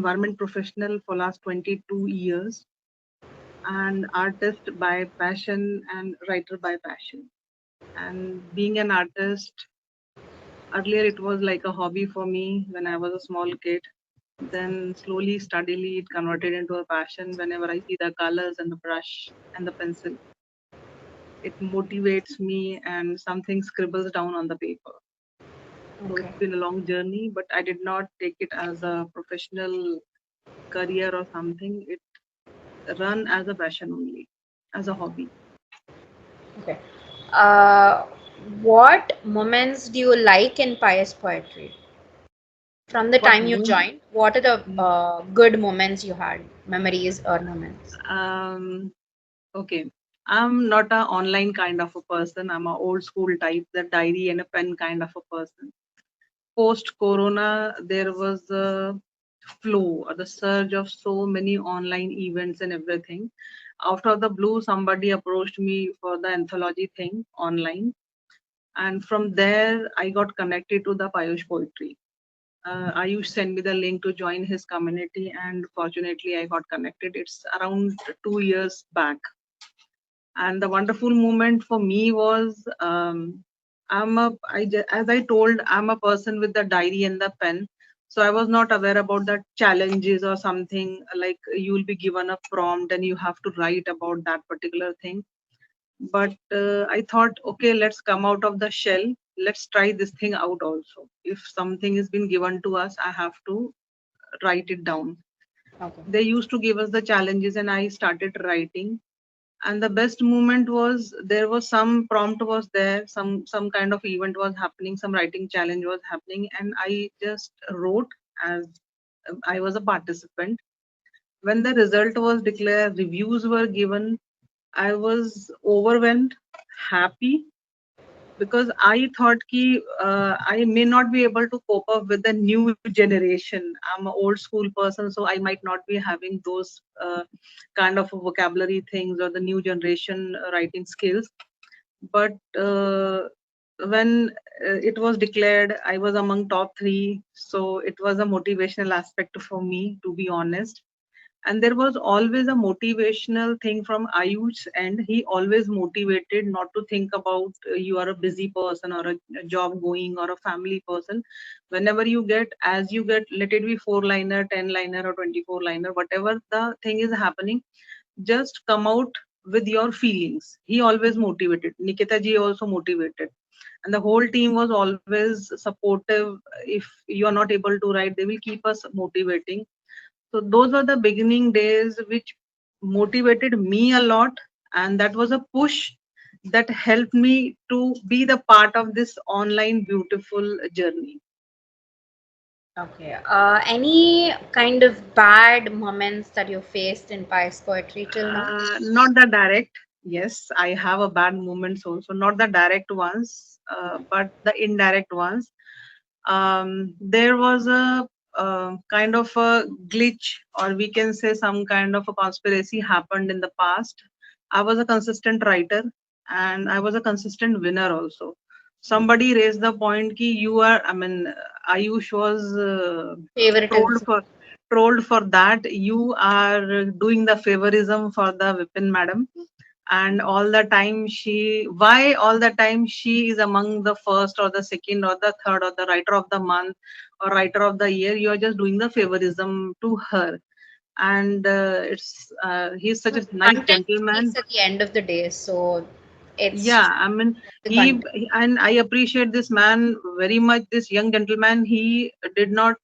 environment professional for last 22 years, and artist by passion and writer by passion. And being an artist, earlier it was like a hobby for me when I was a small kid. Then slowly, steadily, it converted into a passion. Whenever I see the colors and the brush and the pencil, it motivates me and something scribbles down on the paper. So Okay. it's been a long journey, but I did not take it as a professional career or something. It run as a passion only, as a hobby. Okay. Uh, what moments do you like in Pious Poetry? From the What time you moon? joined, what are the good moments you had, memories or moments? Um, okay. I'm not a online kind of a person. I'm a old school type, the diary and a pen kind of a person. Post Corona, there was a flow or the surge of so many online events and everything. Out of the blue, somebody approached me for the anthology thing online. And from there, I got connected to the Pious Poetry. Ayush sent me the link to join his community, and fortunately, I got connected. It's around 2 years back. And the wonderful moment for me was as I told, I'm a person with the diary and the pen. So I was not aware about the challenges or something like you will be given a prompt and you have to write about that particular thing. But I thought, okay, let's come out of the shell. Let's try this thing out also. If something is been given to us, I have to write it down. Okay. They used to give us the challenges, and I started writing. And the best moment was there was some prompt was there, some kind of event was happening, some writing challenge was happening, and I just wrote as I was a participant. When the result was declared, reviews were given, I was overwhelmed, happy, because I thought I may not be able to cope up with the new generation. I'm an old school person, so I might not be having those kind of vocabulary things or the new generation writing skills. But when it was declared, I was among top three, so it was a motivational aspect for me, to be honest. And there was always a motivational thing from Ayush's end. He always motivated not to think about you are a busy person or a job going or a family person. Whenever you get, as you get, let it be 4 liner, 10 liner, or 24 liner, whatever the thing is happening, just come out with your feelings. He always motivated. Nikita ji also motivated. And the whole team was always supportive. If you are not able to write, they will keep us motivating. So those were the beginning days which motivated me a lot, and that was a push that helped me to be the part of this online beautiful journey. Okay. Any kind of bad moments that you faced in Pious Poetry till now? Not the direct. Yes, I have a bad moments also. Not the direct ones, but the indirect ones. There was a kind of a glitch, or we can say some kind of a conspiracy happened in the past. I was a consistent writer, and I was a consistent winner also. Somebody raised the point ki you are, I mean, Ayush was trolled Favoritism. for trolled for that. You are doing the favorism for the Vipin madam, and all the time why all the time she is among the first or the second or the third or the writer of the month or writer of the year. You are just doing the favorism to her. And he's such But a nice content speaks gentleman. at the end of the day, so it's Yeah, I mean, the content. and I appreciate this man very much. This young gentleman, he did not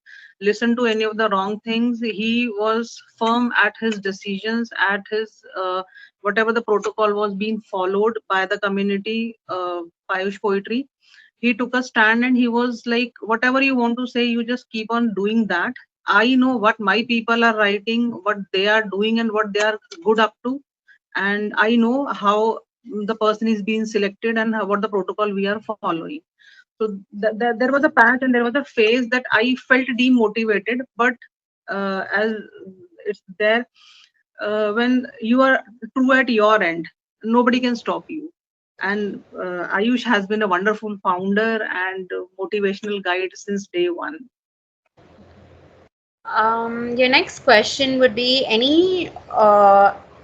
listen to any of the wrong things. He was firm at his decisions, at his whatever the protocol was being followed by the community, Payush Poetry. He took a stand and he was like, whatever you want to say, you just keep on doing that. I know what my people are writing, what they are doing, and what they are good up to, and I know how the person is being selected and what the protocol we are following. So there was a patch and there was a phase that I felt demotivated, but as it's there, when you are true at your end, nobody can stop you. And Ayush has been a wonderful founder and motivational guide since day one. Your next question would be any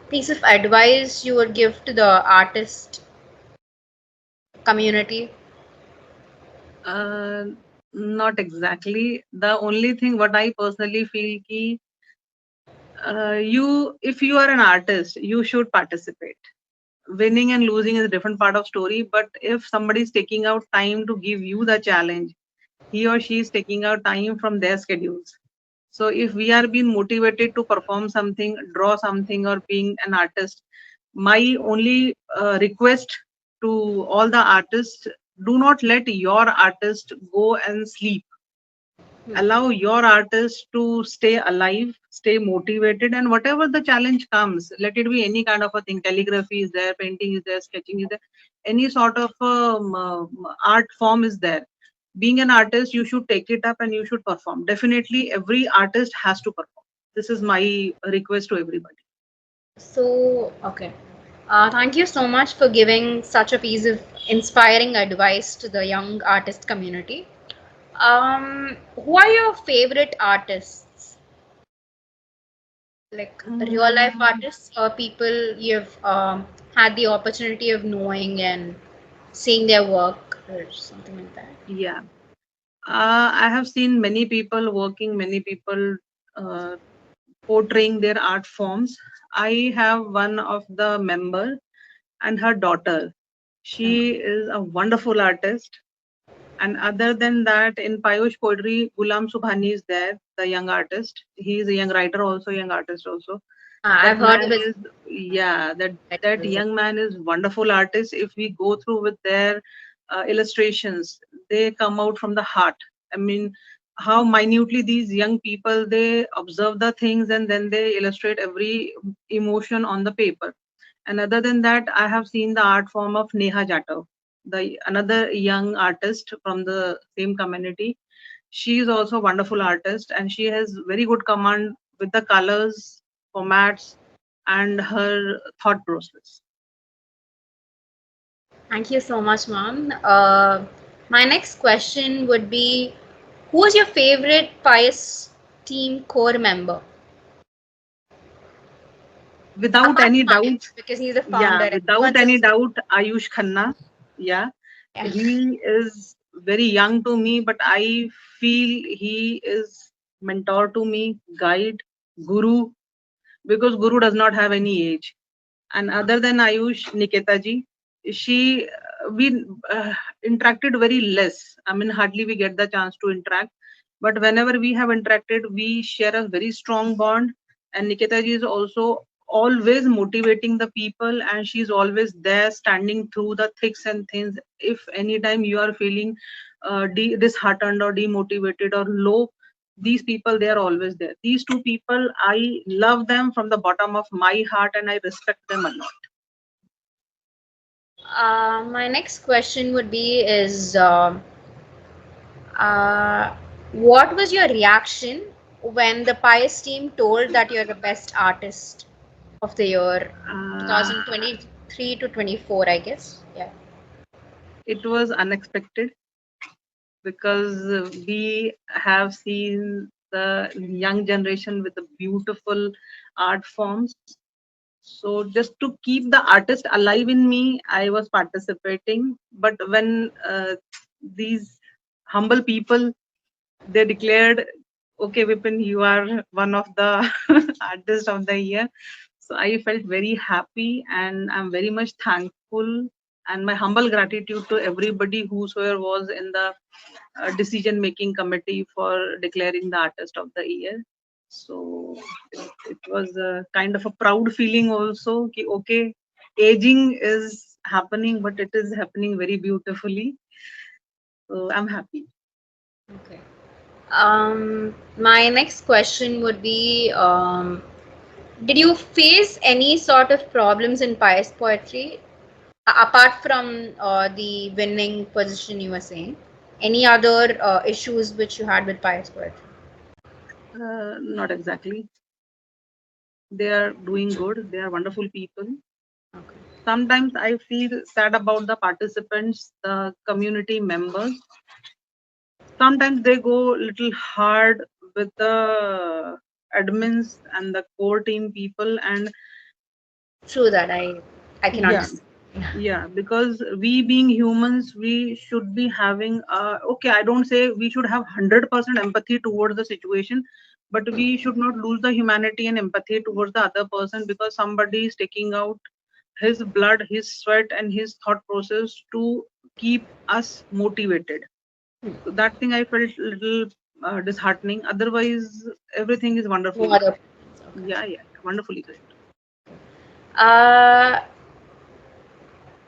piece of advice you would give to the artist community? Uh, Not exactly. The only thing what I personally feel ki, if you are an artist, you should participate. Winning and losing is a different part of story, but if somebody is taking out time to give you the challenge, he or she is taking out time from their schedules. So if we are being motivated to perform something, draw something, or being an artist, my only request to all the artists: do not let your artist go and sleep. Hmm. Allow your artist to stay alive, stay motivated, and whatever the challenge comes, let it be any kind of a thing. Calligraphy is there, painting is there, sketching is there, any sort of art form is there. Being an artist, you should take it up and you should perform. Definitely every artist has to perform. This is my request to everybody. So, okay. Thank you so much for giving such a piece of inspiring advice to the young artist community. Who are your favorite artists? Like real life Mm, artists or people you've had the opportunity of knowing and seeing their work or something like that? yeah, I have seen many people working, many people uh, portraying their art forms. I have one of the member and her daughter. She Okay. is a wonderful artist. And other than that, in Pious Poetry, Gulam Subhani is there, the young artist. He is a young writer also, young artist also. I've That heard of man his is, yeah, that titles. young man is wonderful artist. If we go through with their illustrations, they come out from the heart. I mean, how minutely these young people, they observe the things and then they illustrate every emotion on the paper. And other than that, I have seen the art form of Neha Jatav, the another young artist from the same community. She is also a wonderful artist and she has very good command with the colors, formats, and her thought process. Thank you so much, mom. My next question would be, who's your favorite Pious team core member? Without Apart any from doubt, Ayush, because he's the founder yeah, and without everyone's any his doubt, Ayush Khanna. Yeah, yeah. he is very young to me, but I feel he is mentor to me, guide, guru, because guru does not have any age. And other than Ayush, Nikita ji, she we interacted very less. I mean, hardly we get the chance to interact. But whenever we have interacted, we share a very strong bond. And Nikita ji is also always motivating the people, and she's always there, standing through the thicks and thins. If anytime you are feeling disheartened or demotivated or low, these people, they are always there. These two people, I love them from the bottom of my heart and I respect them a lot. My next question would be is uh, what was your reaction when the Pious team told that you're the best artist of the year uh, 2023 to 24, I guess. Yeah. it was unexpected because we have seen the young generation with the beautiful art forms. So just to keep the artist alive in me, I was participating. But when these humble people, they declared, okay, Vipin, you are one of the artists of the year. So I felt very happy and I'm very much thankful, and my humble gratitude to everybody whosoever was in the decision making committee for declaring the artist of the year. So it was a kind of a proud feeling also. Ki, okay, aging is happening, but it is happening very beautifully. So I'm happy. Okay. My next question would be, did you face any sort of problems in Pious Poetry apart from the winning position you were saying? Any other issues which you had with Pious Poetry? Not exactly. They are doing good. They are wonderful people. Okay. Sometimes I feel sad about the participants, the community members. Sometimes they go little hard with the admins and the core team people. And True that I can yeah, understand. yeah, because we being humans, we should be having okay, I don't say we should have 100% empathy towards the situation, but we should not lose the humanity and empathy towards the other person, because somebody is taking out his blood, his sweat, and his thought process to keep us motivated. So that thing I felt little disheartening. Otherwise, everything is No wonderfully other great. problems. Yeah, yeah, wonderfully great. Okay.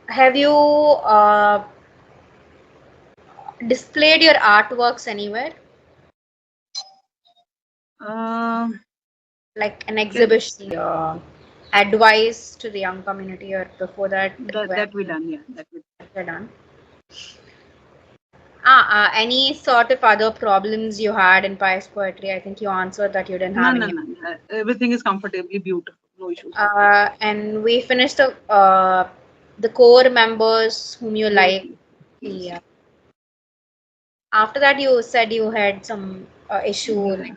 Have you displayed your artworks anywhere, Uh, like an can, exhibition, advice to the young community, or before that, when that we done, yeah, that we. you're done? Any sort of other problems you had in Pious Poetry? I think you answered that you didn't No, have no, any. no. Everything is comfortably beautiful. No issues. And we finished the core members whom you Yes, like. yes, yes. Yeah. After that, you said you had some issue. Yeah. Like,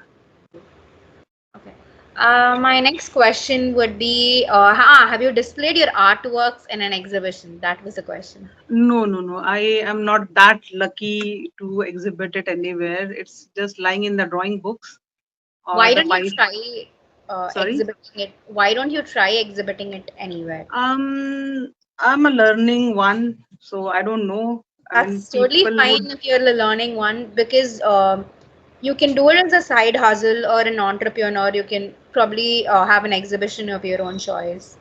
okay. My next question would be, have you displayed your artworks in an exhibition? That was the question. No, no, no. I am not that lucky to exhibit it anywhere. It's just lying in the drawing books or Why the don't you pile. try Sorry. exhibiting it? Why don't you try exhibiting it anywhere? I'm a learning one, so I don't know. I mean, That's totally people would. fine if you're the learning one, because you can do it as a side hustle or an entrepreneur. You can probably have an exhibition of your own choice,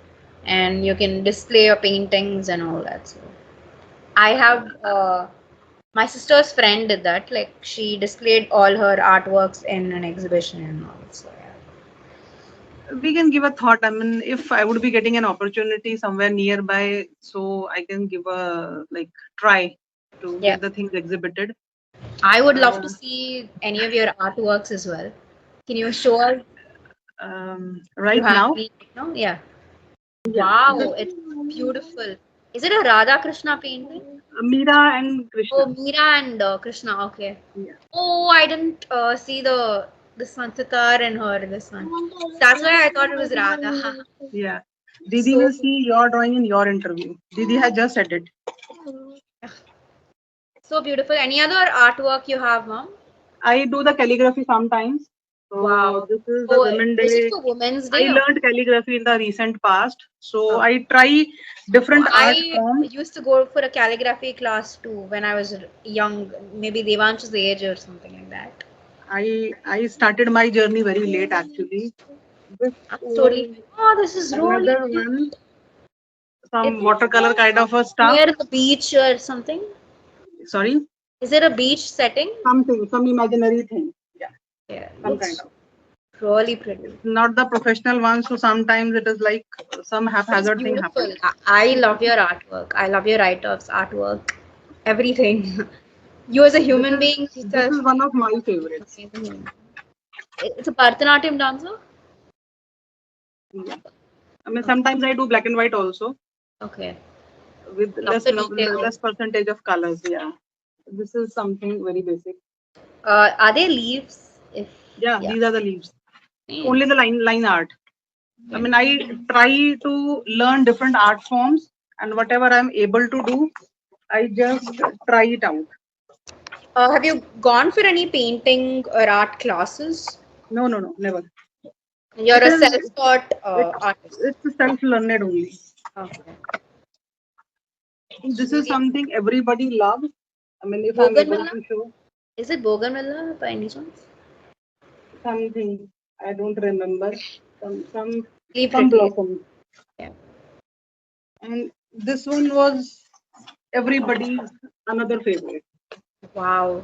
and you can display your paintings and all that. So I have my sister's friend did that. Like, she displayed all her artworks in an exhibition and all. So We can give a thought. I mean, if I would be getting an opportunity somewhere nearby, so I can give a like try to yeah, get the things exhibited. I would love to Uh, see any of your artworks as well. Can you show us? You right have now, any right now? Yeah. yeah, this Wow, it's beautiful. Is it a Radha Krishna painting? Meera and Krishna. Oh, Meera and Krishna. Okay. Yeah, Oh, I didn't see this one, Sitar and her, this one. That's why I thought it was Radha. yeah. Didi So will see your drawing in your interview. Didi has just said it. so beautiful. Any other artwork you have, mom? I do the calligraphy sometimes. So Wow. this is the Oh, Women was it Day. for Women's I Day? Okay. learned calligraphy in the recent past. So Oh. I try different art I forms. used to go for a calligraphy class too when I was young, maybe Devansh's age or something like that. I started my journey very late actually. This That's totally. is Oh, this is really another cute. one, some It's watercolor kind of a stuff. near the beach or something. Sorry, Is it a beach setting? something, some imaginary thing. Yeah, Yeah, some kind looks of. really pretty. It's not the professional one, so sometimes it is like some But it's haphazard thing beautiful. happened. I love your artwork. I love your write-offs, artwork, everything. You as a This human is being this yourself, is one of my favorites. amazing. It's a Bharatanatyam dancer? Yeah. I mean, sometimes I do black and white also Okay. with Love the less details. percentage of colors. Yeah, this is something very basic. Are there leaves? If Yeah, yeah. these are the leaves. Only Nice. the line art. I Yeah. mean, I try to learn different art forms, and whatever I'm able to do, I just try it out. Have you gone for any painting or art classes? No, no, no, never. You're It a is self-taught artist. it's self-learned only. Okay. This is Really? something everybody loves. I mean, if I'm able Bougainvillea? to show Is it Bougainvillea by any chance? something, I don't remember. Some Really some pretty. blossoms. Yeah. And this one was everybody's another favorite. Wow.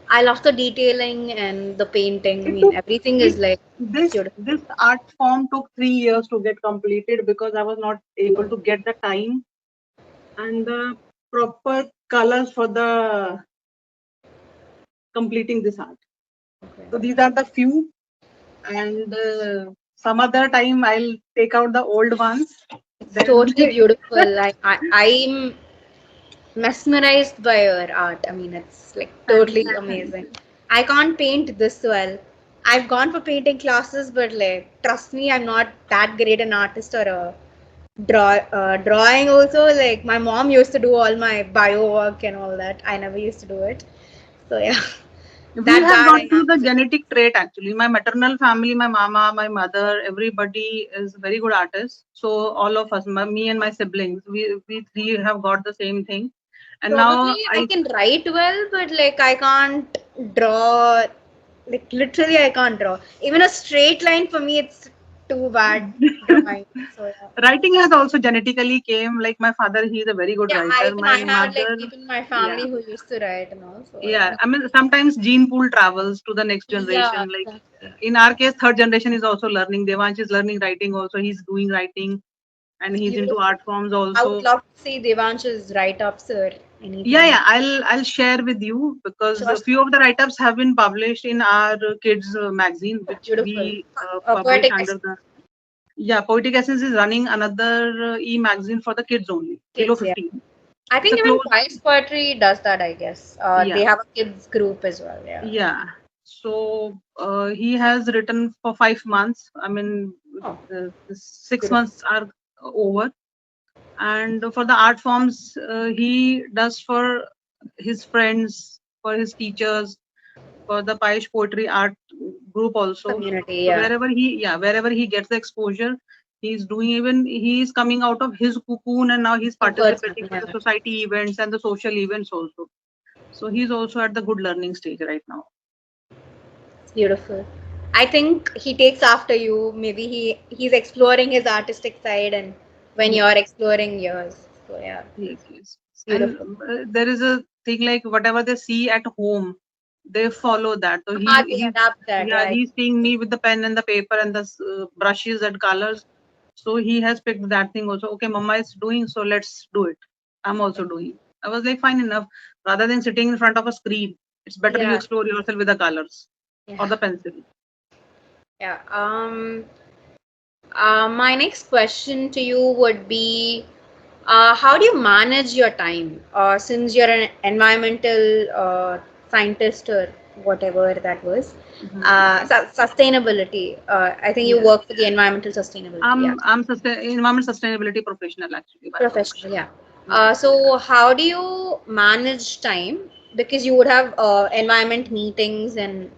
I love the detailing and the painting. I It mean, took everything is it like this beautiful. this art form took 3 years to get completed because I was not able to get the time and the proper colors for the completing this art. Okay. So these are the few, and some other time I'll take out the old ones. It's Then totally beautiful. I'm mesmerized by your art. I mean, it's like totally thank amazing. you. I can't paint this well. I've gone for painting classes, but like, trust me, I'm not that great an artist or a drawing also. Like, my mom used to do all my bio work and all that. I never used to do it. So yeah, We that have bad got I to am. the genetic trait actually. My maternal family, my mama, my mother, everybody is very good artists. So all of us, me and my siblings, we three have got the same thing. And now Probably I can write well, but like I can't draw. Like literally, I can't draw. Even a straight line for me, it's too bad drawing. So yeah. writing has also genetically came. Like my father, he's a very good Yeah, writer. even My I had like mother, people in my yeah, family who used to write and all. So yeah. yeah. I mean, sometimes gene pool travels to the next Yeah, generation. Like exactly. in our case, third generation is also learning. Devansh is learning writing also. He's doing writing and It's he's into beautiful. art forms I would also. love to see Devansh's write-ups or Yeah, anything. yeah, I'll share with you because Sure, a few of the write-ups have been published in our kids magazine, which beautiful. we publish Poetic under the, yeah, Poetic Essence is running another e-magazine for the kids only, below kids, yeah. 15. I It's think a even close, Pious Poetry does that, I guess. They yeah, have a kids group as well, yeah. yeah. So he has written for 5 months. I mean, Oh, the 6 months beautiful. are over. And for the art forms, he does for his friends, for his teachers, for the Pious Poetry art group also. Community, So yeah. wherever he gets the exposure, he's doing, even he's coming out of his cocoon and now he's Towards them, participating with yeah. the society events and the social events also. So he's also at the good learning stage right now. It's beautiful. I think he takes after you. Maybe he's exploring his artistic side and when Yes, you're exploring yours. So yeah, yes, yes. it's And beautiful. there is a thing like whatever they see at home, they follow that. So They he's, adapt that, yeah, yeah. he's seeing me with the pen and the paper and the brushes and colors. So he has picked that thing also. Okay, mama is doing, so let's do it. I'm also doing. I was like, fine enough. Rather than sitting in front of a screen, it's better you Yeah, explore yourself with the colors yeah, or the pencil. yeah. My next question to you would be, how do you manage your time? Since you're an environmental scientist or whatever that was, sustainability. I think you Yeah. work for the environmental sustainability. Yeah, I'm environment sustainability professional actually by professional. profession. Yeah. Yeah. So how do you manage time? Because you would have environment meetings and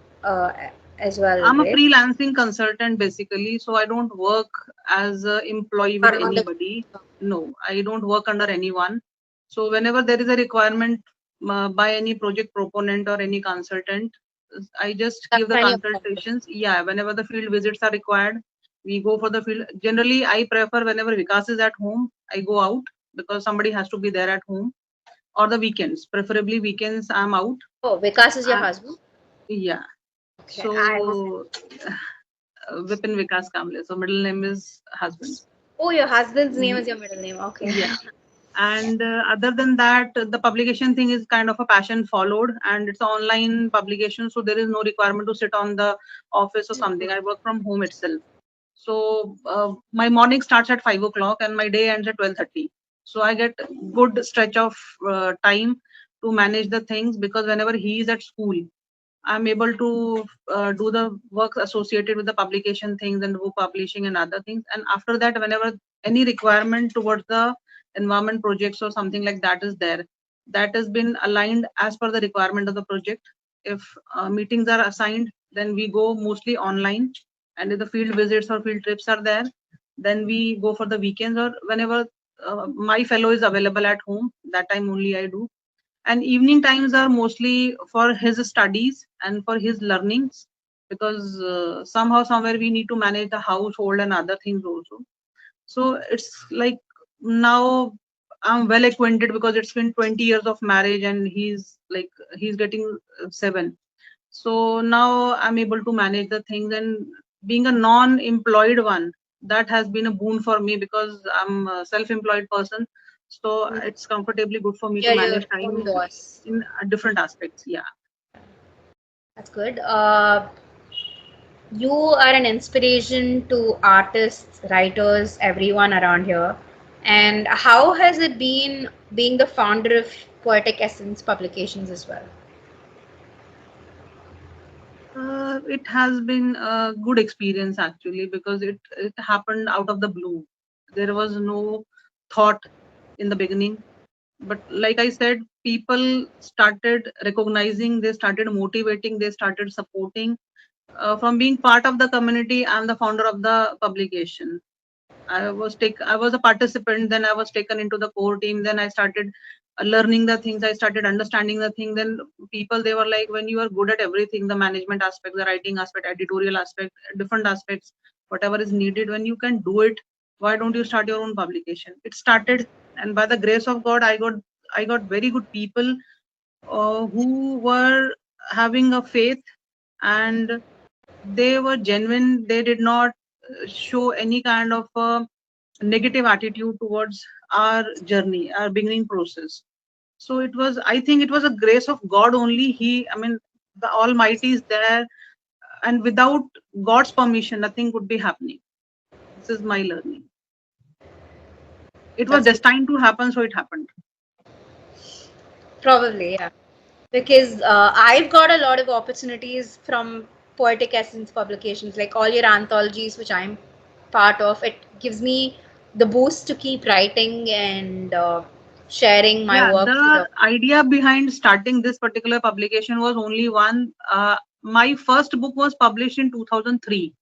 as well, I'm a right? freelancing consultant basically, so I don't work as an employee with Or on the anybody. No, I don't work under anyone. So whenever there is a requirement by any project proponent or any consultant, I just that's give the when you're available. consultations. Yeah, whenever the field visits are required, we go for the field. Generally, I prefer whenever Vikas is at home, I go out because somebody has to be there at home, or the weekends. Preferably weekends, I'm out. Oh, Vikas is your Uh, husband? yeah. Okay, I was. So Vipin Vikas Kamble. So middle name is husband. Oh, your husband's name Mhm. is your middle name. Okay. Yeah. And other than that, the publication thing is kind of a passion followed, and it's an online publication, so there is no requirement to sit on the office or something. I work from home itself. So my morning starts at 5 o'clock and my day ends at 12:30. So I get good stretch of time to manage the things because whenever he is at school, I'm able to do the work associated with the publication things and book publishing and other things. And after that, whenever any requirement towards the environment projects or something like that is there, that has been aligned as per the requirement of the project. If meetings are assigned, then we go mostly online. And if the field visits or field trips are there, then we go for the weekends or whenever my fellow is available at home, that time only I do. And evening times are mostly for his studies and for his learnings because somehow somewhere we need to manage the household and other things also. So it's like now I'm well acquainted because it's been 20 years of marriage and he's getting 7. So now I'm able to manage the things, and being a non-employed one, that has been a boon for me because I'm a self-employed person. So it's comfortably good for me to You're your manage own time boss. in different aspects. Yeah. That's good. You are an inspiration to artists, writers, everyone around here. And how has it been being the founder of Poetic Essence Publications as well? It has been a good experience actually, because it happened out of the blue. There was no thought in the beginning, but like I said, people started recognizing, they started motivating, they started supporting. From being part of the community, I'm the founder of the publication. I was a participant, then I was taken into the core team, then I started learning the things, I started understanding the thing. Then people, they were like, when you are good at everything, the management aspect, the writing aspect, editorial aspect, different aspects, whatever is needed, when you can do it, why don't you start your own publication? It started, and by the grace of God, I got very good people who were having a faith, and they were genuine. They did not show any kind of negative attitude towards our journey, our beginning process. So it was, I think it was a grace of God only. I mean, the Almighty is there, and without God's permission, nothing would be happening. This is my learning. It was That's destined to happen, so it happened. probably, yeah. Because I've got a lot of opportunities from Poetic Essence publications, like all your anthologies, which I'm part of. It gives me the boost to keep writing and sharing my Yeah, work to the the. idea behind starting this particular publication was only one. My first book was published in 2003,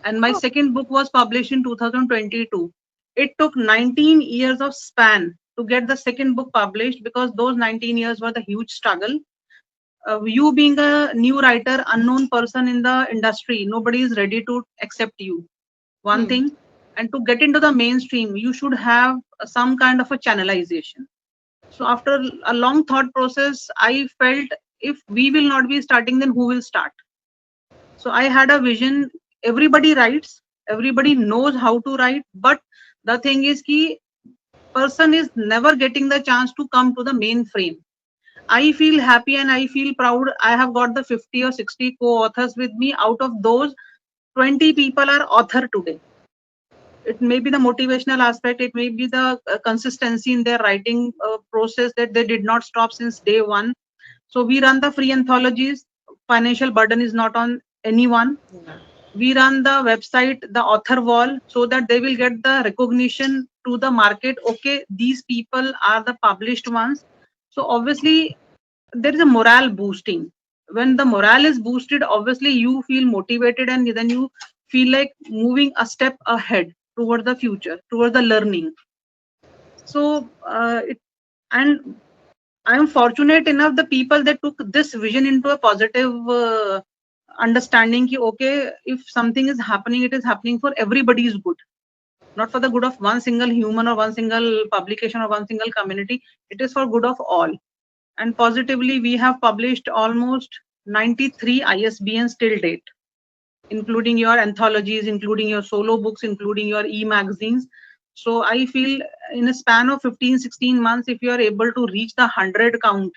and my Oh. second book was published in 2022. It took 19 years of span to get the second book published, because those 19 years were the huge struggle. You being a new writer, unknown person in the industry, nobody is ready to accept you. One Hmm. thing, and to get into the mainstream, you should have some kind of a channelization. So after a long thought process, I felt, if we will not be starting, then who will start? So I had a vision. Everybody writes, everybody knows how to write, but the thing is, ki person is never getting the chance to come to the main frame. I feel happy and I feel proud. I have got the 50 or 60 co-authors with me. Out of those, 20 people are author today. It may be the motivational aspect, it may be the consistency in their writing process, that they did not stop since day one. So we run the free anthologies. Financial burden is not on anyone. We run the website, the author wall, so that they will get the recognition to the market. Okay, these people are the published ones. So obviously there is a morale boosting. When the morale is boosted, obviously you feel motivated, and then you feel like moving a step ahead toward the future, toward the learning. So and I am fortunate enough, the people that took this vision into a positive understanding, ki, okay, if something is happening, it is happening for everybody's good, not for the good of one single human or one single publication or one single community. It is for good of all. And positively, we have published almost 93 ISBNs till date, including your anthologies, including your solo books, including your e-magazines. So I feel, in a span of 15, 16 months, if you are able to reach the 100 count,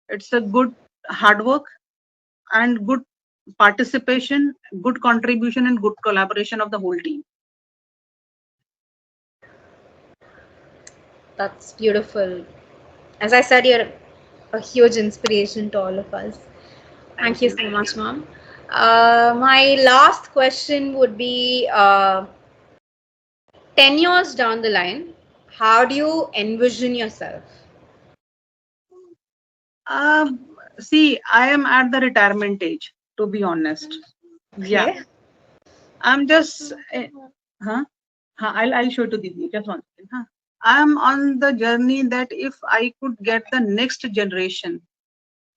it's a good hard work and good participation, good contribution, and good collaboration of the whole team. That's beautiful. As I said, you're a huge inspiration to all of us. Thank Thank you you. so much, mom. My last question would be 10 years down the line, how do you envision yourself? See, I am at the retirement age, to be honest. Yeah, Okay. I'm just, huh? I'll show it to Didi. Just one second. Huh? I'm on the journey that if I could get the next generation,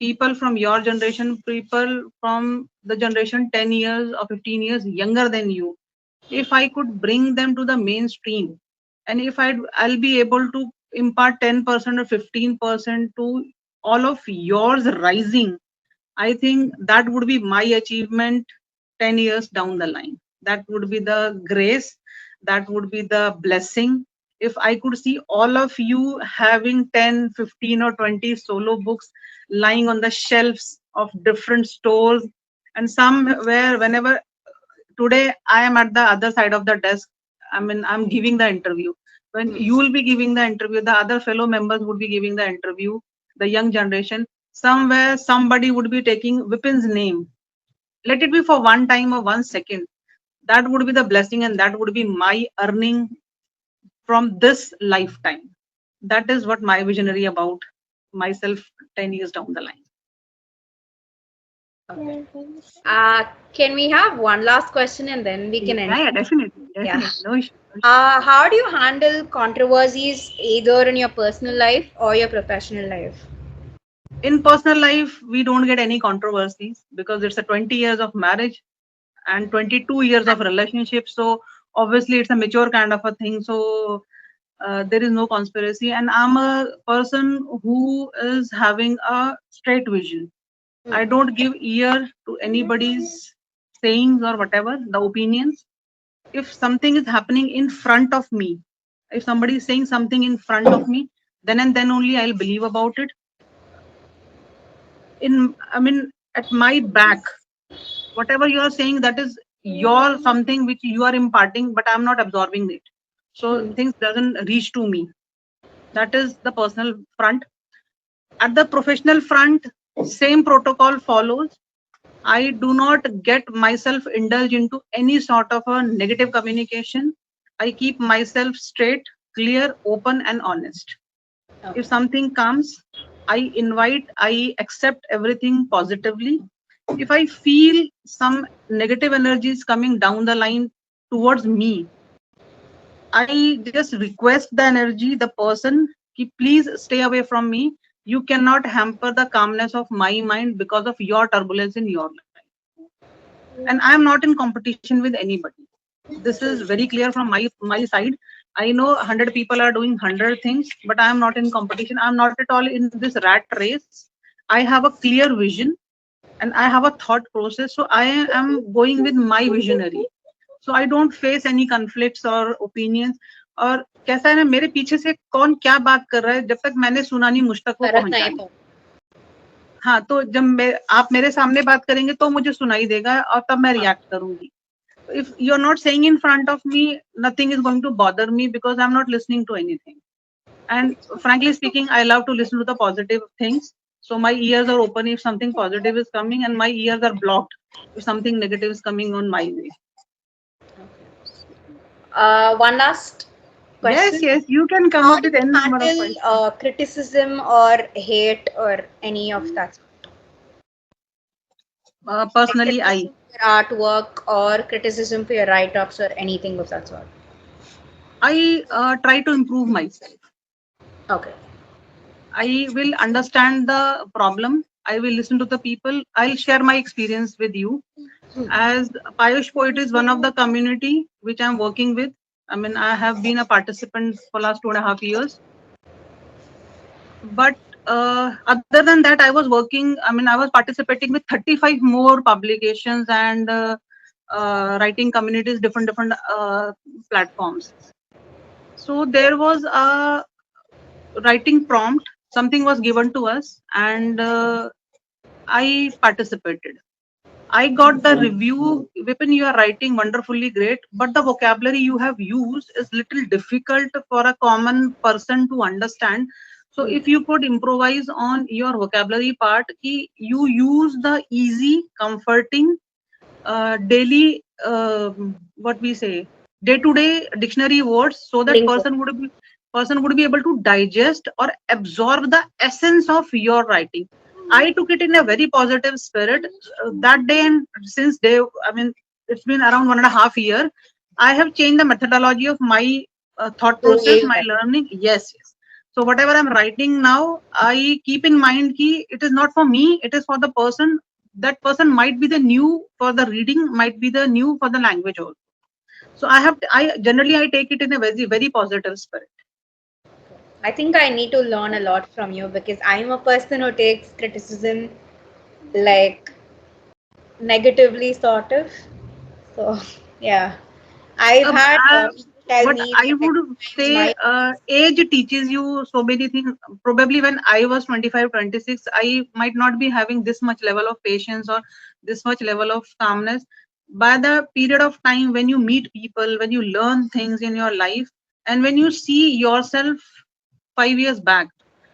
people from your generation, people from the generation 10 years or 15 years younger than you, if I could bring them to the mainstream, and if I'll be able to impart 10% or 15% to all of yours rising, I think that would be my achievement 10 years down the line. That would be the grace, that would be the blessing. If I could see all of you having 10, 15, or 20 solo books lying on the shelves of different stores, and somewhere, whenever, today I am at the other side of the desk, I mean, I'm giving the interview. When Hmm. you will be giving the interview, the other fellow members would be giving the interview, the young generation. Somewhere somebody would be taking Vipin's name let it be for one time or 1 second. That would be the blessing, and that would be my earning from this lifetime. That is what my visionary about myself 10 years down the line. Okay. Can we have one last question and then we can end? Yeah, definitely, Yeah. definitely. No issue. No issue. How do you handle controversies either in your personal life or your professional life? In personal life, we don't get any controversies because it's a 20 years of marriage and 22 years of relationship. So obviously it's a mature kind of a thing. So there is no conspiracy. And I'm a person who is having a straight vision. I don't give ear to anybody's sayings or whatever, the opinions. If something is happening in front of me, if somebody is saying something in front of me, then and then only I'll believe about it. I mean, at my back, whatever you are saying, that is your something which you are imparting, but I'm not absorbing it. So things doesn't reach to me. That is the personal front. At the professional front, same protocol follows. I do not get myself indulge into any sort of a negative communication. I keep myself straight, clear, open, and honest. Okay. If something comes, I invite, I accept everything positively. If I feel some negative energies coming down the line towards me, I just request the energy, the person, ki, please stay away from me. You cannot hamper the calmness of my mind because of your turbulence in your life. And I am not in competition with anybody. This is very clear from my side. I know 100 people are doing 100 things, but I am not in competition. I am not at all in this rat race. I have a clear vision and I have a thought process. So I am going with my visionary. So I don't face any conflicts or opinions. और कैसा है ना, मेरे पीछे से कौन क्या बात कर रहा है, जब तक मैंने सुना नहीं मुझ तक वो फर्क नहीं पहुंचानी. पड़ता. हाँ, तो जब आप मेरे सामने बात करेंगे तो मुझे सुनाई देगा और तब मैं रिएक्ट करूंगी. If you're not saying in front of me, nothing is going to bother me because I'm not listening to anything. And frankly speaking, I love to listen to the positive things. So my ears are open if something positive is coming, and my ears are blocked if something negative is coming on my way. One last question. Yes, you can come How up do with you n number of handle questions. criticism or hate or any of that? Like Personally, criticism for your artwork or criticism for your write-ups or anything of that sort. I try to improve myself. Okay. I will understand the problem. I will listen to the people. I'll share my experience with you. As Pious Poetry is one of the community which I'm working with. I mean, I have been a participant for last 2.5 years. But other than that, I was working. I mean, I was participating with 35 more publications and writing communities, different platforms. So there was a writing prompt. Something was given to us, and I participated. I got the review. Vipin, you are writing wonderfully great, but the vocabulary you have used is little difficult for a common person to understand. So if you could improvise on your vocabulary part, you use the easy, comforting, daily, what we say, day-to-day dictionary words, so that person would be able to digest or absorb the essence of your writing. I took it in a very positive spirit that day, and since day, I mean, it's been around 1.5 years. I have changed the methodology of my thought The way process, you my write. learning. Yes. So whatever I'm writing now, I keep in mind ki it is not for me, it is for the person. That person might be the new for the reading, might be the new for the language also. So I generally I take it in a very positive spirit. I think I need to learn a lot from you because I'm a person who takes criticism like negatively, sort of. So, yeah. I've had Uh, people tell what me I that would sometimes my say, age teaches you so many things. Probably when I was 25, 26, I might not be having this much level of patience or this much level of calmness. By the period of time when you meet people, when you learn things in your life, and when you see yourself 5 years back,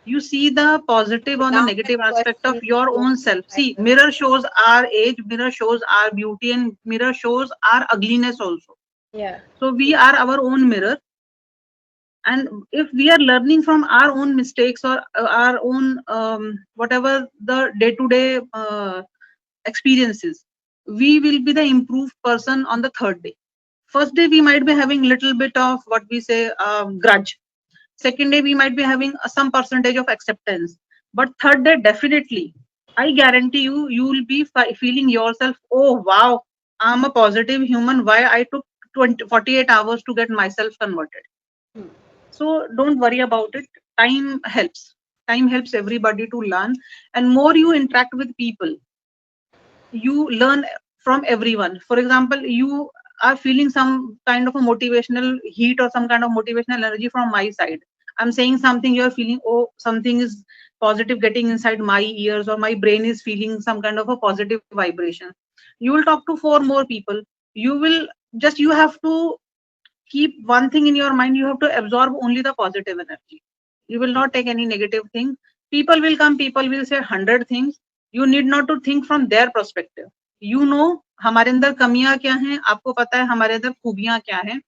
You see the positive The on the negative youngest aspect of person your who own self. I See, know. mirror shows our age, mirror shows our beauty, and mirror shows our ugliness also. Yeah. So we are our own mirror, and if we are learning from our own mistakes or our own whatever the day to day experiences, we will be the improved person on the third day. First day we might be having little bit of what we say grudge. Second day we might be having some percentage of acceptance, but third day definitely, I guarantee you, you will be feeling yourself, oh wow, I'm a positive human, why I took 48 hours to get myself converted. Hmm. So don't worry about it. Time helps. Time helps everybody to learn. And more you interact with people, you learn from everyone. For example, you are feeling some kind of a motivational heat or some kind of motivational energy from my side. I'm saying something, you're feeling, oh, something is positive getting inside my ears, or my brain is feeling some kind of a positive vibration. You will talk to four more people. You will just, you have to keep one thing in your mind, you have to absorb only the positive energy. You will not take any negative thing. People will come, people will say 100 things. You need not to think from their perspective. You know हमारे अंदर कमियां क्या हैं, आपको पता है हमारे अंदर खूबियां क्या हैं.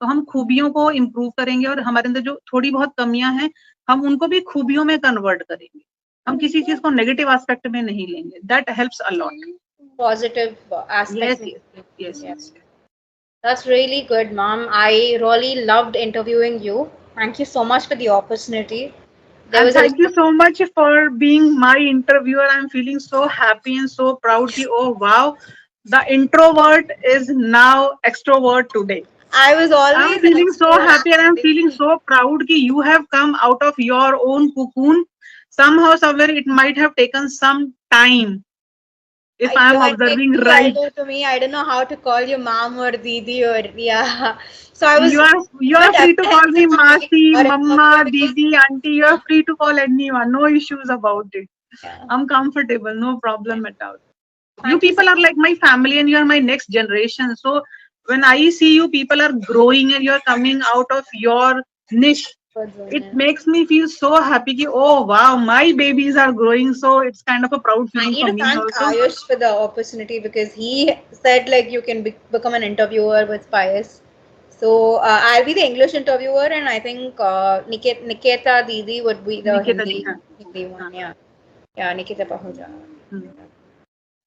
तो हम खूबियों को इम्प्रूव करेंगे, और हमारे अंदर जो थोड़ी बहुत कमियां हैं हम उनको भी खूबियों में कन्वर्ट करेंगे. हम किसी चीज को नेगेटिव एस्पेक्ट में नहीं लेंगे. That helps a lot. Positive aspects. Yes, yes, yes, Yes. yes. That's really good, mom. I really loved interviewing you. Thank you so much for the opportunity. There And was a thank you so much for being my interviewer. I'm feeling so happy and so proud. Ki, oh wow, the introvert is now extrovert today. I was I'm always an feeling so extrovert happy and I'm feeling actually. so proud that you have come out of your own cocoon. Somehow, somewhere, it might have taken some time, if I'm You're observing next right. elder to me. I don't know how to call you mom or didi or yeah. So I was You a are you bit are free to call me apprehensive to make Masi, your Mama, interview because Didi, Auntie. You are free to call anyone. No issues about it. yeah. I'm comfortable. No problem at all. You Thank you so people are like my family and you are my next generation. So when I see you people are growing and you're coming out of your niche, much. it makes me feel so happy ki, oh wow, my babies are growing. So it's kind of a proud I feeling need for to me thank also. Ayush for the opportunity because he said like you can become an interviewer with Pious. So I'll be the English interviewer, and I think Niketa Didi would be the Nikita ji, Hindi one. हाँ, Yeah, yeah, Nikita Pahuja. hmm.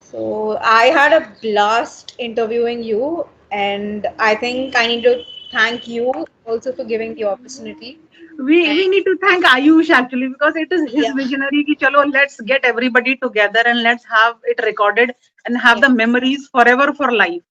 So I had a blast interviewing you, and I think I need to thank you also for giving the opportunity. And We need to thank Ayush actually, because it is his yeah, visionary ki chalo let's get everybody together and let's have it recorded and have yeah, the memories forever for life.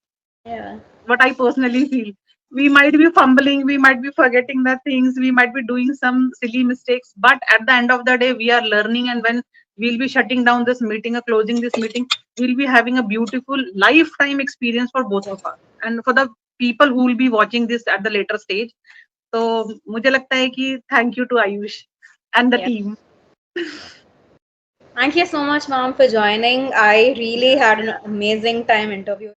yeah, What I personally feel. We might be fumbling, we might be forgetting the things, we might be doing some silly mistakes, but at the end of the day, we are learning. And when we'll be shutting down this meeting or closing this meeting, we'll be having a beautiful lifetime experience for both of us and for the people who will be watching this at the later stage. तो मुझे लगता है कि thank you to Ayush and the yeah. team. Thank you so much, mom, for joining. I really had an amazing time interviewing.